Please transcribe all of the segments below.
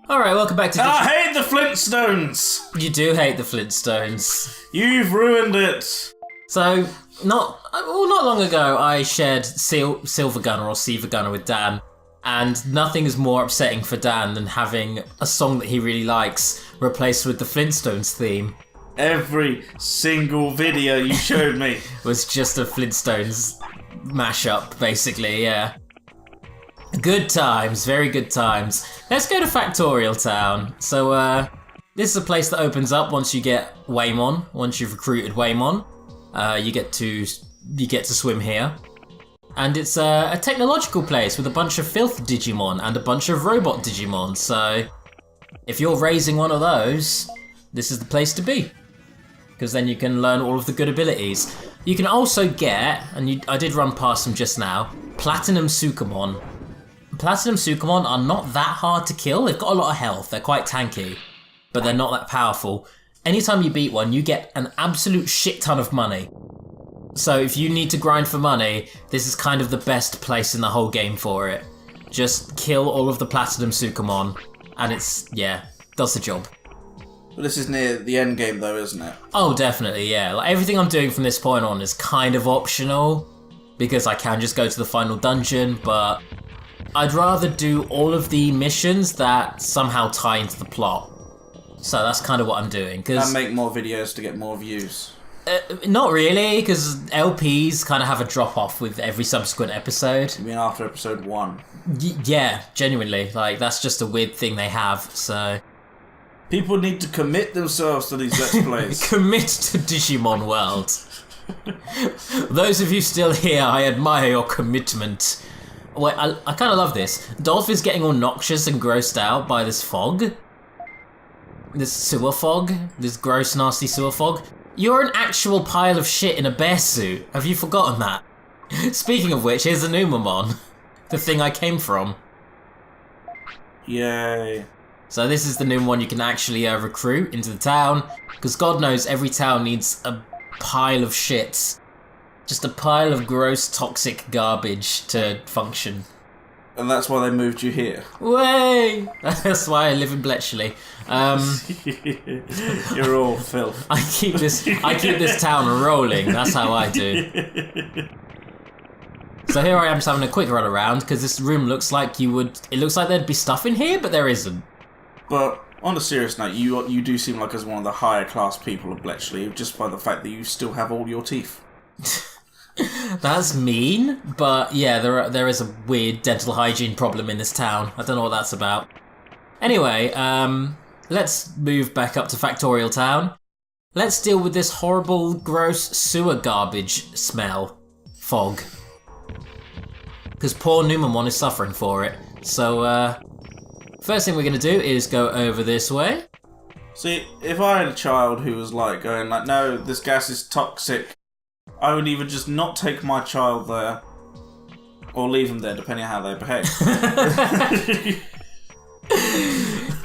Alright, welcome back to I hate the Flintstones! You do hate the Flintstones. You've ruined it! So, not long ago, I shared Silver Gunner or Seaver Gunner with Dan, and nothing is more upsetting for Dan than having a song that he really likes replaced with the Flintstones theme. Every single video you showed me was just a Flintstones mashup, basically, yeah. Good times, very good times. Let's go to Factorial Town. So, this is a place that opens up once you get Waymon. Once you've recruited Waymon, you get to swim here. And it's a technological place with a bunch of filth Digimon and a bunch of robot Digimon. So, if you're raising one of those, this is the place to be. Because then you can learn all of the good abilities. You can also get, and I did run past them just now, Platinum Sukamon. Platinum Sukamon are not that hard to kill. They've got a lot of health. They're quite tanky, but they're not that powerful. Anytime you beat one, you get an absolute shit ton of money. So if you need to grind for money, this is kind of the best place in the whole game for it. Just kill all of the Platinum Sukamon, and it's, yeah, does the job. But this is near the end game though, isn't it? Oh, definitely, yeah. Like, everything I'm doing from this point on is kind of optional, because I can just go to the final dungeon, but I'd rather do all of the missions that somehow tie into the plot. So that's kind of what I'm doing. And make more videos to get more views. Not really, because LPs kind of have a drop-off with every subsequent episode. You mean after episode 1? Yeah, genuinely. Like, that's just a weird thing they have, so... People need to commit themselves to these Let's Plays. Commit to Digimon World. Those of you still here, I admire your commitment. Wait, I kind of love this. Dolph is getting all noxious and grossed out by this fog. This sewer fog. This gross, nasty sewer fog. You're an actual pile of shit in a bear suit. Have you forgotten that? Speaking of which, here's a Numamon. The thing I came from. Yay. So this is the new one you can actually recruit into the town. Because God knows every town needs a pile of shits. Just a pile of gross, toxic garbage to function. And that's why they moved you here. Way! That's why I live in Bletchley. You're all filth. I keep this town rolling. That's how I do. So here I am just having a quick run around because this room looks like it looks like there'd be stuff in here, but there isn't. But on a serious note, you do seem like as one of the higher class people of Bletchley, just by the fact that you still have all your teeth. That's mean, but yeah, there is a weird dental hygiene problem in this town. I don't know what that's about. Anyway, let's move back up to Factorial Town. Let's deal with this horrible, gross sewer garbage smell. Fog. Because poor Numamon is suffering for it. So, first thing we're going to do is go over this way. See, if I had a child who was going like, no, this gas is toxic, I would either just not take my child there, or leave them there, depending on how they behave.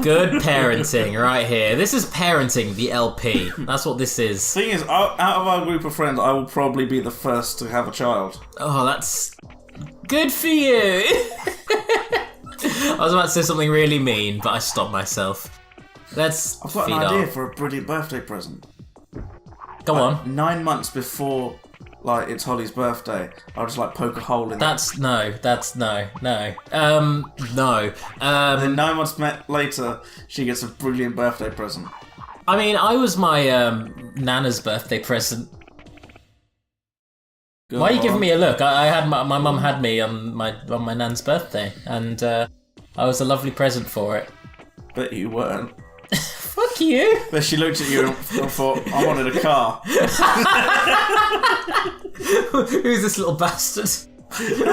Good parenting right here. This is parenting the LP. That's what this is. Thing is, out of our group of friends, I will probably be the first to have a child. Oh, that's good for you. I was about to say something really mean, but I stopped myself. I've got an idea for a brilliant birthday present. Go on. 9 months before, it's Holly's birthday, I'll just, poke a hole in no. No. Then 9 months later, she gets a brilliant birthday present. I mean, I was my Nana's birthday present. Why are you giving me a look? I had my mum had me on my nan's birthday, and I was a lovely present for it. Bet you weren't. Fuck you! But she looked at you and thought, I wanted a car. Who's this little bastard?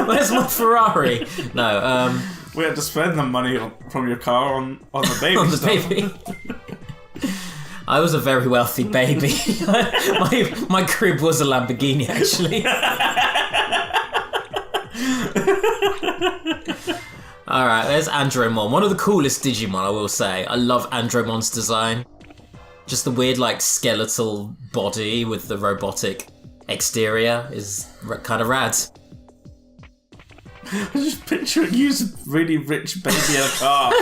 Where's my Ferrari? No, we had to spend the money from your car on the baby on the stuff. baby. I was a very wealthy baby. my crib was a Lamborghini, actually. Alright, there's Andromon. One of the coolest Digimon, I will say. I love Andromon's design. Just the weird, skeletal body with the robotic exterior is kind of rad. I just picturing you as a really rich baby in a car.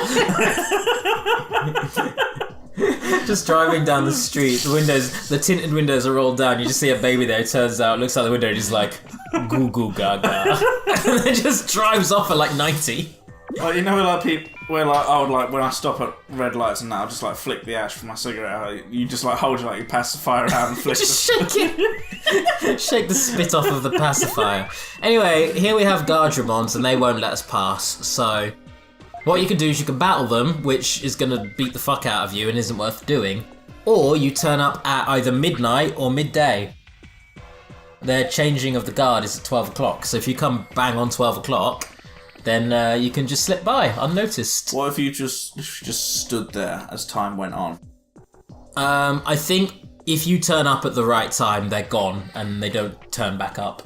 Just driving down the street, the tinted windows are rolled down, you just see a baby there, it turns out, looks out the window and he's like, goo goo gaga. And then just drives off at like 90. Like, you know, like people, where like I would like when I stop at red lights and that, I'll just like flick the ash from my cigarette out. You just like hold your pacifier out and flick Just shake it. Shake the spit off of the pacifier. Anyway, here we have Gardramons and they won't let us pass, so what you can do is you can battle them, which is going to beat the fuck out of you and isn't worth doing, or you turn up at either midnight or midday. Their changing of the guard is at 12 o'clock, so if you come bang on 12 o'clock, then you can just slip by unnoticed. What if you just stood there as time went on? I think if you turn up at the right time, they're gone and they don't turn back up.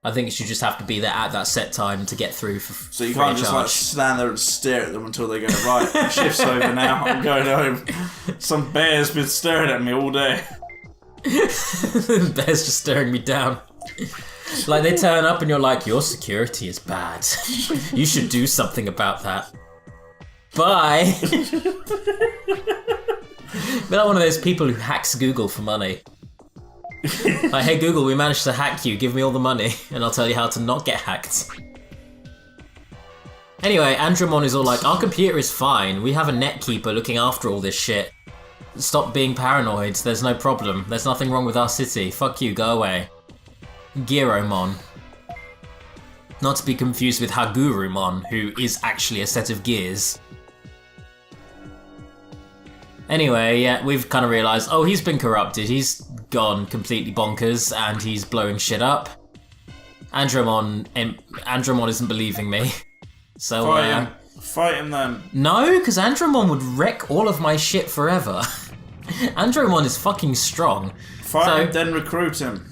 I think you just have to be there at that set time to get through for So you can't just like stand there and stare at them until they go, right, shift's over now, I'm going home. Some bear's been staring at me all day. The bear's just staring me down. Like, they turn up and you're like, your security is bad. You should do something about that. Bye. We're like one of those people who hacks Google for money. Like, hey Google, we managed to hack you, give me all the money, and I'll tell you how to not get hacked. Anyway, Andromon is all like, our computer is fine, we have a netkeeper looking after all this shit. Stop being paranoid, there's no problem, there's nothing wrong with our city, fuck you, go away. Giromon. Not to be confused with Hagurumon, who is actually a set of gears. Anyway, yeah, we've kind of realised, oh, he's been corrupted, he's gone completely bonkers, and he's blowing shit up. Andromon isn't believing me. So, Fight him then. No, because Andromon would wreck all of my shit forever. Andromon is fucking strong. Fight him, then recruit him.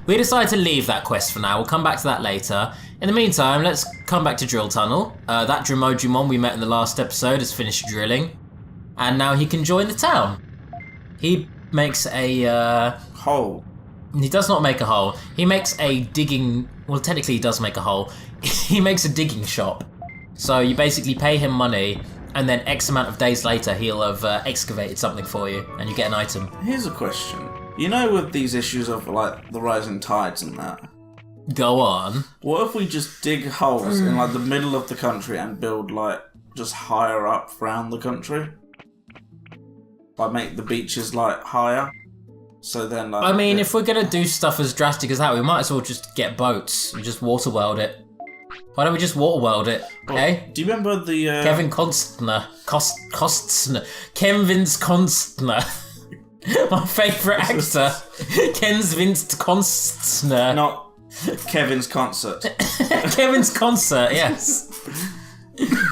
We decided to leave that quest for now. We'll come back to that later. In the meantime, let's come back to Drill Tunnel. That Dromojumon we met in the last episode has finished drilling. And now he can join the town. He makes a... hole. He does not make a hole. He makes a digging... Well, technically he does make a hole. He makes a digging shop. So you basically pay him money, and then X amount of days later he'll have excavated something for you, and you get an item. Here's a question. You know, with these issues of like the rising tides and that, Go on. what if we just dig holes in like the middle of the country and build like just higher up around the country? Like make the beaches like higher? So then like... I mean, if we're gonna do stuff as drastic as that, we might as well just get boats and just water world it. Why don't we just water world it, okay? Do you remember the... Kevin Costner. Kevin's Costner. My favourite actor. Ken's Vince Costner. Not Kevin's concert. Kevin's concert, yes.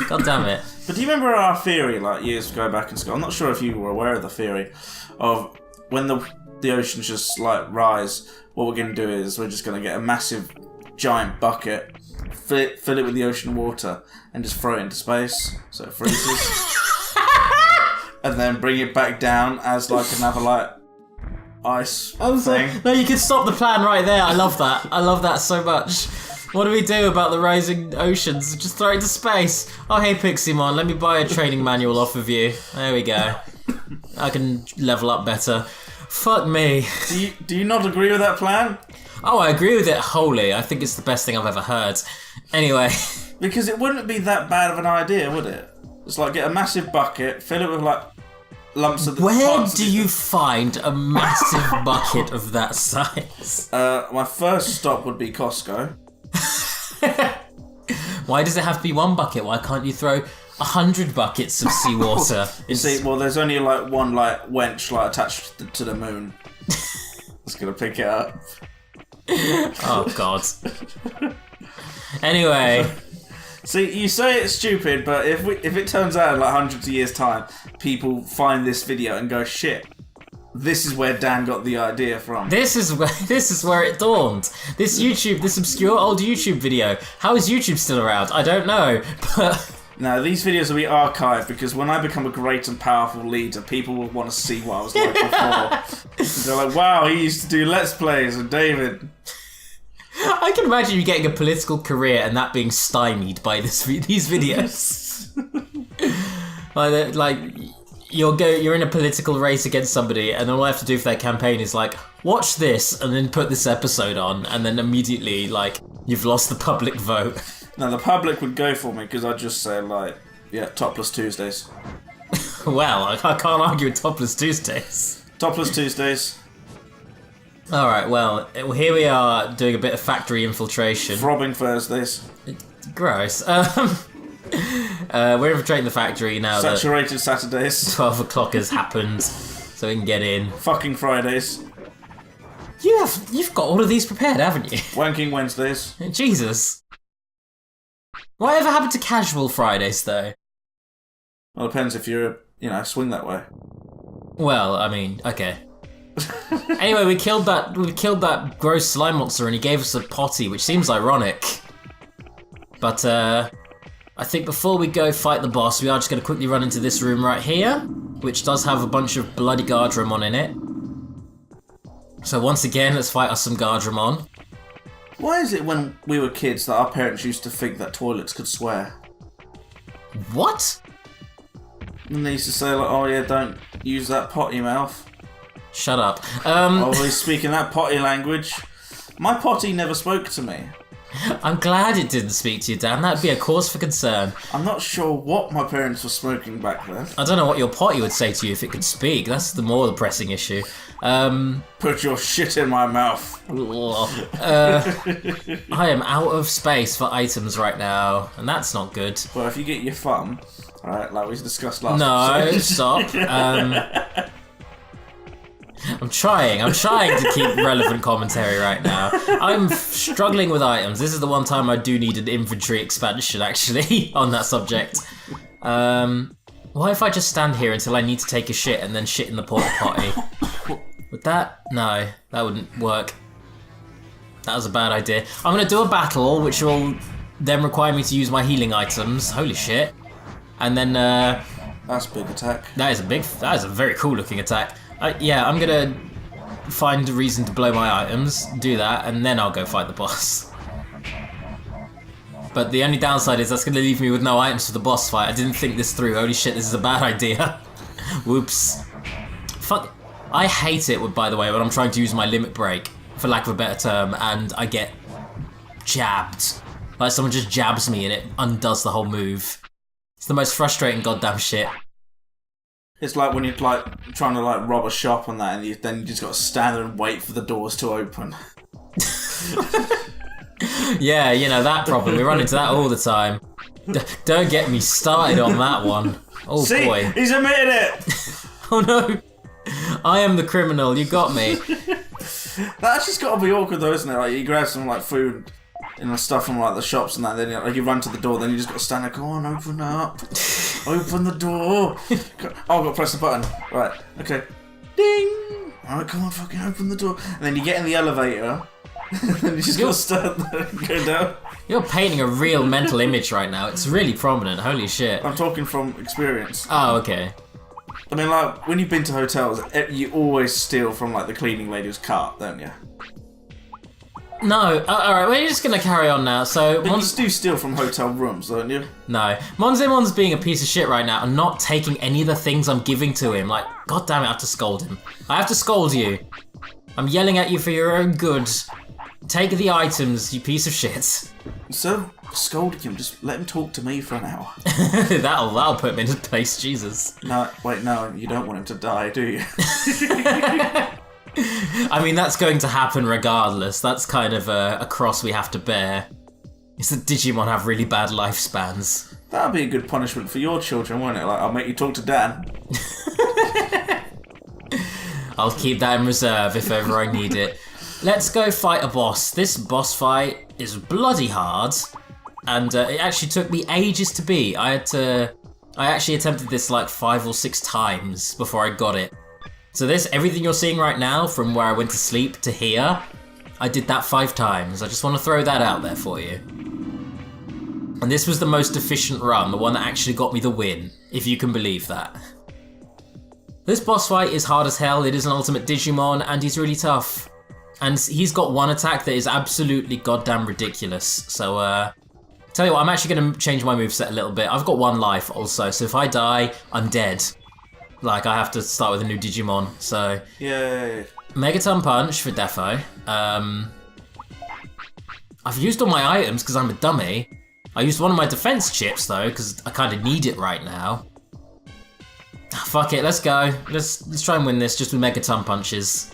God damn it. But do you remember our theory, like years ago back in school? I'm not sure if you were aware of the theory of when the oceans just like rise. What we're going to do is we're just going to get a massive, giant bucket, fill it with the ocean water, and just throw it into space so it freezes, and then bring it back down as like another like ice thing. No, you can stop the plan right there. I love that. I love that so much. What do we do about the rising oceans? Just throw it into space. Oh, hey, Piximon, let me buy a training manual off of you. There we go. I can level up better. Fuck me. Do you not agree with that plan? Oh, I agree with it wholly. I think it's the best thing I've ever heard. Anyway. Because it wouldn't be that bad of an idea, would it? It's like get a massive bucket, fill it with like lumps of the... Where do you find a massive bucket of that size? My first stop would be Costco. Why does it have to be one bucket? Why can't you throw 100 buckets of seawater? You see, well, there's only like one like wench like attached to the moon. It's gonna pick it up. Oh God. Anyway. See, you say it's stupid, but if it turns out in like hundreds of years' time, people find this video and go, shit, this is where Dan got the idea from. This is where it dawned. This obscure old YouTube video. How is YouTube still around? I don't know, but... No, these videos will be archived because when I become a great and powerful leader, people will want to see what I was like before. They're like, wow, he used to do Let's Plays with David. I I can imagine you getting a political career and that being stymied by these videos. like you're in a political race against somebody, and all I have to do for their campaign is like, watch this, and then put this episode on, and then immediately, like, you've lost the public vote. No, the public would go for me because I'd just say, like, yeah, Topless Tuesdays. Well, I can't argue with Topless Tuesdays. Topless Tuesdays. Alright, well, here we are doing a bit of factory infiltration. Throbbing Thursdays. Gross. We're infiltrating the factory now. Saturated Saturdays. 12 o'clock has happened, so we can get in. Fucking Fridays. You've got all of these prepared, haven't you? Wanking Wednesdays. Jesus. Whatever happened to casual Fridays, though? Well, it depends if you're, swing that way. Well, I mean, okay. Anyway, we killed that gross slime monster, and he gave us a potty, which seems ironic. But I think before we go fight the boss, we are just going to quickly run into this room right here, which does have a bunch of bloody Guardramon in it. So once again, let's fight us some Guardramon. Why is it when we were kids that our parents used to think that toilets could swear? What? And they used to say, like, oh yeah, don't use that potty mouth. Shut up. Always speaking that potty language. My potty never spoke to me. I'm glad it didn't speak to you, Dan. That'd be a cause for concern. I'm not sure what my parents were smoking back then. I don't know what your potty would say to you if it could speak. That's the more pressing issue. Put your shit in my mouth. I am out of space for items right now, and that's not good. Well, if you get your thumb, alright, like we discussed last No, stop. I'm trying to keep relevant commentary right now. I'm struggling with items. This is the one time I do need an inventory expansion, actually, on that subject. What if I just stand here until I need to take a shit and then shit in the porta potty? Would that? No, that wouldn't work. That was a bad idea. I'm gonna do a battle, which will then require me to use my healing items. Holy shit. And then, that's a big attack. That is a very cool looking attack. Yeah, I'm gonna find a reason to blow my items, do that, and then I'll go fight the boss. But the only downside is that's gonna leave me with no items for the boss fight. I didn't think this through. Holy shit, this is a bad idea. Whoops. Fuck. I hate it, by the way, when I'm trying to use my limit break, for lack of a better term, and I get jabbed. Like someone just jabs me and it undoes the whole move. It's the most frustrating goddamn shit. It's like when you're like trying to like rob a shop and that, and then you just got to stand there and wait for the doors to open. Yeah, you know that problem. We run into that all the time. Don't get me started on that one. Oh See, boy. He's admitted it. Oh no. I am the criminal. You got me. That's just got to be awkward though, isn't it? Like you grab some like food and stuff from like the shops and that, and then you run to the door, then you just got to stand there. Go on, open up. Open the door. Oh, I've got to press the button. Right, okay. Ding! Alright, come on, fucking open the door. And then you get in the elevator, and then you just got to stand there and go down. You're painting a real mental image right now. It's really prominent. Holy shit. I'm talking from experience. Oh, okay. I mean, like, when you've been to hotels, you always steal from, like, the cleaning lady's cart, don't you? No, alright, we're just gonna carry on now. So, But you do steal from hotel rooms, don't you? No. Monzemon's being a piece of shit right now and not taking any of the things I'm giving to him. Like, god damn it, I have to scold him. I have to scold you. I'm yelling at you for your own good. Take the items, you piece of shit. So, scolding him, just let him talk to me for an hour. that'll put him in his place, Jesus. No, wait, no, you don't want him to die, do you? I mean, that's going to happen regardless. That's kind of a cross we have to bear. Is that Digimon have really bad lifespans. That'd be a good punishment for your children, wouldn't it? Like, I'll make you talk to Dan. I'll keep that in reserve if ever I need it. Let's go fight a boss. This boss fight is bloody hard, and it actually took me ages to beat. I actually attempted this like 5 or 6 times before I got it. So everything you're seeing right now, from where I went to sleep to here, I did that 5 times. I just want to throw that out there for you. And this was the most efficient run, the one that actually got me the win, if you can believe that. This boss fight is hard as hell. It is an ultimate Digimon, and he's really tough. And he's got one attack that is absolutely goddamn ridiculous. So, tell you what, I'm actually going to change my moveset a little bit. I've got 1 life also, so if I die, I'm dead. Like, I have to start with a new Digimon, so... Yay. Megaton Punch for Defo. I've used all my items because I'm a dummy. I used one of my defense chips, though, because I kind of need it right now. Fuck it, let's go. Let's try and win this just with Megaton Punches.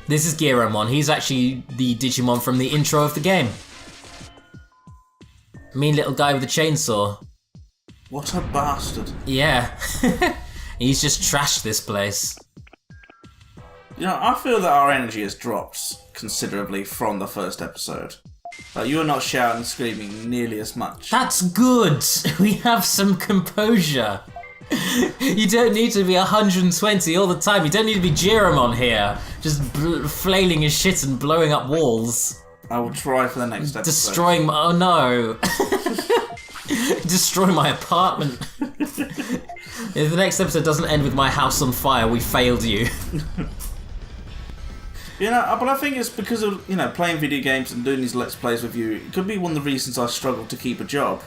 This is Giromon. He's actually the Digimon from the intro of the game. Mean little guy with a chainsaw. What a bastard. Yeah. He's just trashed this place. You know, I feel that our energy has dropped considerably from the first episode. You're not shouting and screaming nearly as much. That's good. We have some composure. You don't need to be 120 all the time. You don't need to be Giromon here, just flailing his shit and blowing up walls. I will try for the next episode. Destroying my... Oh no. Destroy my apartment. If the next episode doesn't end with my house on fire, we failed you. You know, but I think it's because of, you know, playing video games and doing these Let's Plays with you. It could be one of the reasons I struggle to keep a job.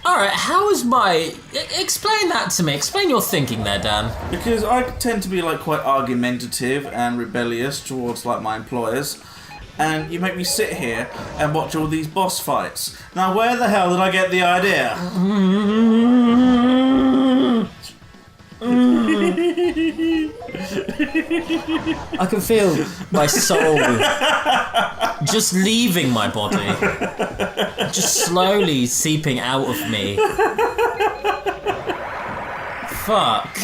Alright, how is my... Explain that to me. Explain your thinking there, Dan. Because I tend to be, like, quite argumentative and rebellious towards, like, my employers. And you make me sit here and watch all these boss fights. Now, where the hell did I get the idea? I can feel my soul just leaving my body. Just slowly seeping out of me. Fuck.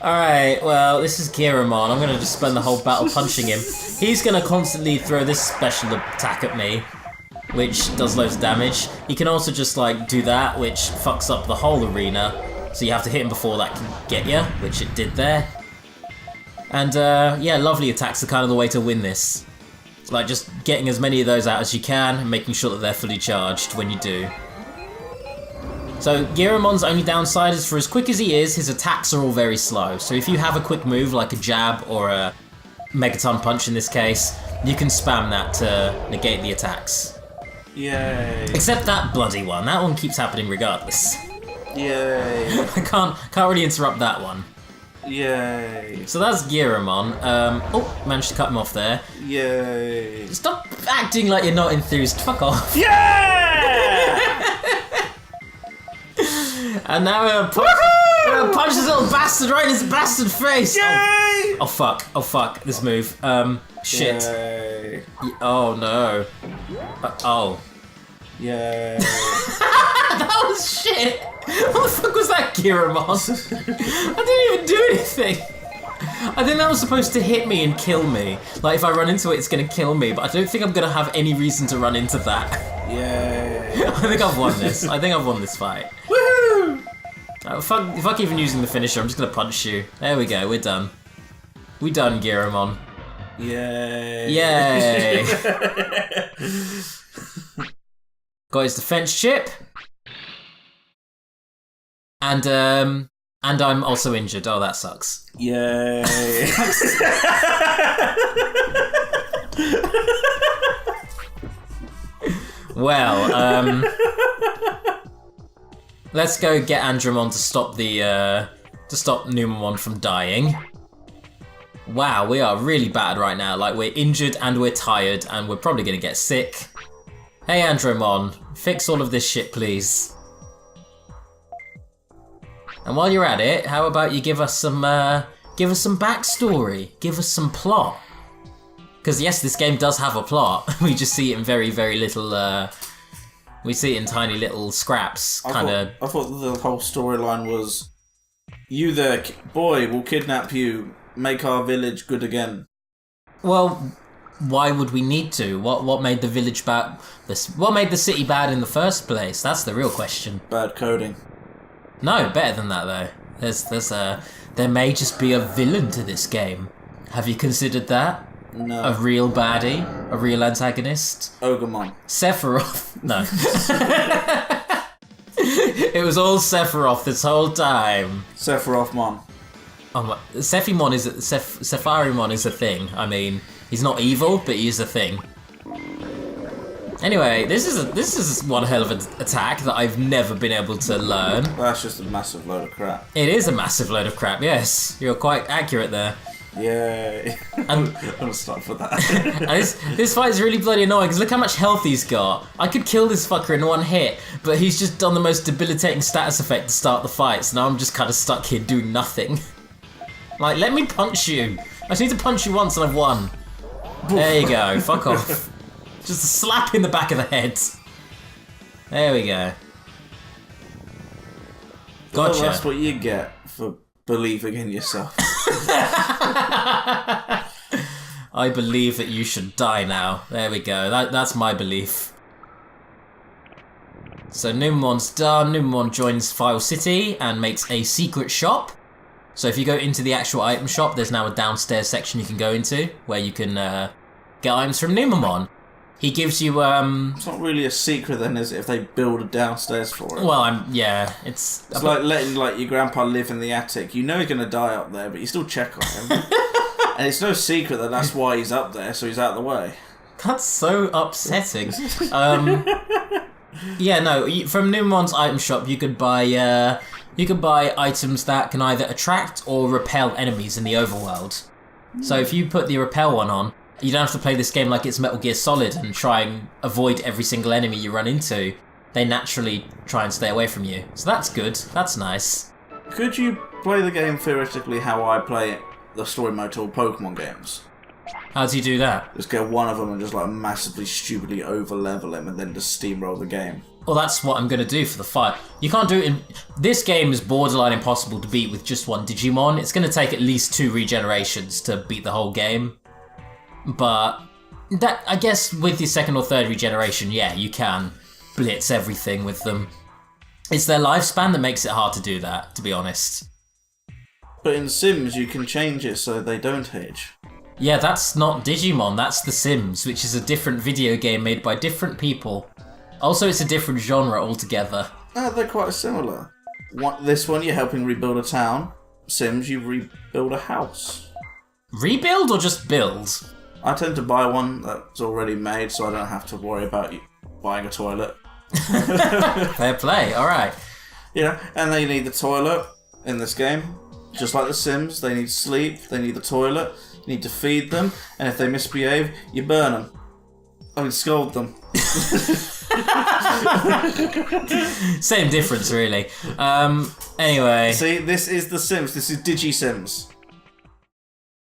Alright, well, this is Giromon. I'm gonna just spend the whole battle punching him. He's gonna constantly throw this special attack at me, which does loads of damage. He can also just, like, do that, which fucks up the whole arena. So you have to hit him before that can get you, which it did there. And, yeah, lovely attacks are kind of the way to win this. It's like just getting as many of those out as you can and making sure that they're fully charged when you do. So Giromon's only downside is for as quick as he is, his attacks are all very slow. So if you have a quick move like a jab or a Megaton Punch in this case, you can spam that to negate the attacks. Yay. Except that bloody one. That one keeps happening regardless. Yay. I can't really interrupt that one. Yay. So that's Giromon. Oh, managed to cut him off there. Yay. Stop acting like you're not enthused. Fuck off. Yeah! And now we're gonna punch this little bastard right in his bastard face. Yay! Oh fuck. Oh fuck. This move. Shit. Yay. Oh no. Oh. Yay. That was shit. What the fuck was that, Giromon? I didn't even do anything. I think that was supposed to hit me and kill me. Like, if I run into it, it's gonna kill me, but I don't think I'm gonna have any reason to run into that. Yay. I think I've won this. I think I've won this fight. Woohoo! Fuck even using the finisher, I'm just gonna punch you. There we go, we're done. We done, Giromon. Yay. Yay. Got his defense chip. And I'm also injured. Oh, that sucks. Yay. Well, let's go get Andromon to stop the Numamon from dying. Wow, we are really bad right now. Like, we're injured and we're tired and we're probably gonna get sick. Hey Andromon, fix all of this shit, please. And while you're at it, how about you give us some backstory, give us some plot. Because yes, this game does have a plot. We just see it in very, very little. We see it in tiny little scraps, kind of. I thought the whole storyline was, you there, boy, will kidnap you, make our village good again. Well, why would we need to? What made the village bad? What made the city bad in the first place? That's the real question. Bad coding. No, better than that though. There may just be a villain to this game. Have you considered that? No. A real baddie? A real antagonist? Ogremon. Sephiroth? No. It was all Sephiroth this whole time. Sephirothmon. Sephimon is Sephirimon is a thing. I mean, he's not evil, but he is a thing. Anyway, this is one hell of an attack that I've never been able to learn. That's just a massive load of crap. It is a massive load of crap. Yes, you're quite accurate there. Yeah, I'm gonna stop for that. And this fight is really bloody annoying because look how much health he's got. I could kill this fucker in one hit, but he's just done the most debilitating status effect to start the fight, so now I'm just kind of stuck here doing nothing. Like, let me punch you. I just need to punch you once and I've won. There you go, fuck off. Just a slap in the back of the head. There we go. Gotcha. Well, that's what you get for believing in yourself. I believe that you should die now. There we go. That's my belief. So Numenon's done. Numemon joins File City and makes a secret shop. So if you go into the actual item shop, there's now a downstairs section you can go into where you can get items from Numemon. He gives you It's not really a secret then, is it? If they build a downstairs for it. Well, yeah, it's like letting your grandpa live in the attic. You know he's gonna die up there, but you still check on him. And it's no secret that that's why he's up there, so he's out of the way. That's so upsetting. Yeah, no. From Numenon's item shop, you could buy items that can either attract or repel enemies in the overworld. So if you put the repel one on, you don't have to play this game like it's Metal Gear Solid and try and avoid every single enemy you run into. They naturally try and stay away from you. So that's good. That's nice. Could you play the game theoretically how I play the story mode to all Pokemon games? How do you do that? Just get one of them and just like massively, stupidly over-level him and then just steamroll the game. Well, that's what I'm going to do for the fight. You can't do it in... This game is borderline impossible to beat with just one Digimon. It's going to take at least 2 regenerations to beat the whole game. But that, I guess with your second or third regeneration, yeah, you can blitz everything with them. It's their lifespan that makes it hard to do that, to be honest. But in Sims, you can change it so they don't age. Yeah, that's not Digimon, that's The Sims, which is a different video game made by different people. Also, it's a different genre altogether. Oh, they're quite similar. This one, you're helping rebuild a town. Sims, you rebuild a house. Rebuild or just build? I tend to buy one that's already made, so I don't have to worry about buying a toilet. Fair play, alright. Yeah, and they need the toilet in this game. Just like The Sims, they need sleep, they need the toilet, you need to feed them, and if they misbehave, you burn them. I mean, scold them. Same difference, really. Anyway. See, this is The Sims, this is Digi-Sims.